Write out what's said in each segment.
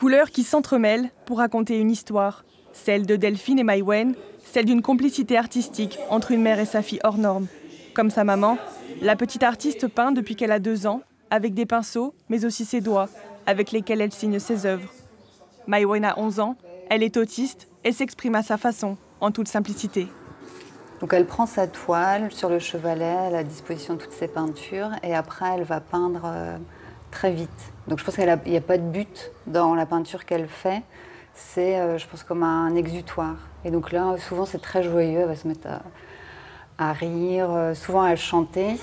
couleurs qui s'entremêlent pour raconter une histoire. Celle de Delphine et Maïwenn, celle d'une complicité artistique entre une mère et sa fille hors norme. Comme sa maman, la petite artiste peint depuis qu'elle a 2 ans, avec des pinceaux, mais aussi ses doigts, avec lesquels elle signe ses œuvres. Maïwenn a 11 ans, elle est autiste et s'exprime à sa façon, en toute simplicité. Donc elle prend sa toile sur le chevalet, elle a à disposition toutes ses peintures et après elle va peindre très vite. Donc je pense qu'il n'y a pas de but dans la peinture qu'elle fait, c'est je pense comme un exutoire. Et donc là souvent c'est très joyeux, elle va se mettre à rire, souvent à chanter.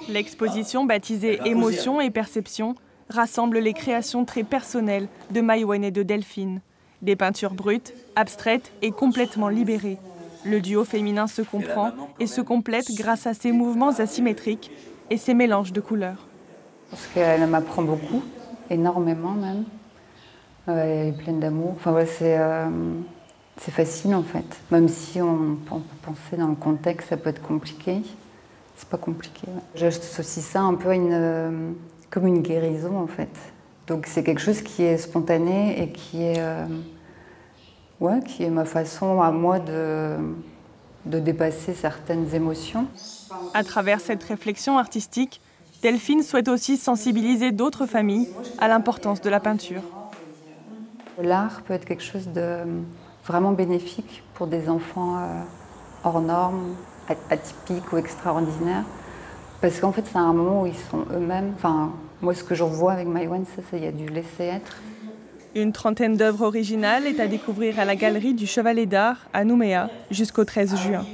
L'exposition baptisée Émotions et perceptions rassemble les créations très personnelles de Maïwenn et de Delphine. Des peintures brutes, abstraites et complètement libérées. Le duo féminin se comprend et se complète grâce à ses mouvements asymétriques et ses mélanges de couleurs. Parce qu'elle m'apprend beaucoup, énormément même. Elle est pleine d'amour. Enfin, voilà, c'est facile en fait. Même si on peut penser dans le contexte, ça peut être compliqué. C'est pas compliqué. Ouais. J'associe ça un peu à comme une guérison en fait. Donc c'est quelque chose qui est spontané et qui est ma façon à moi de dépasser certaines émotions. À travers cette réflexion artistique, Delphine souhaite aussi sensibiliser d'autres familles à l'importance de la peinture. L'art peut être quelque chose de vraiment bénéfique pour des enfants hors normes, atypiques ou extraordinaires. Parce qu'en fait, c'est un moment où ils sont eux-mêmes. Enfin, moi, ce que je revois avec Maïwenn, il y a du laisser-être. Une trentaine d'œuvres originales est à découvrir à la Galerie du Chevalet d'Art à Nouméa jusqu'au 13 juin.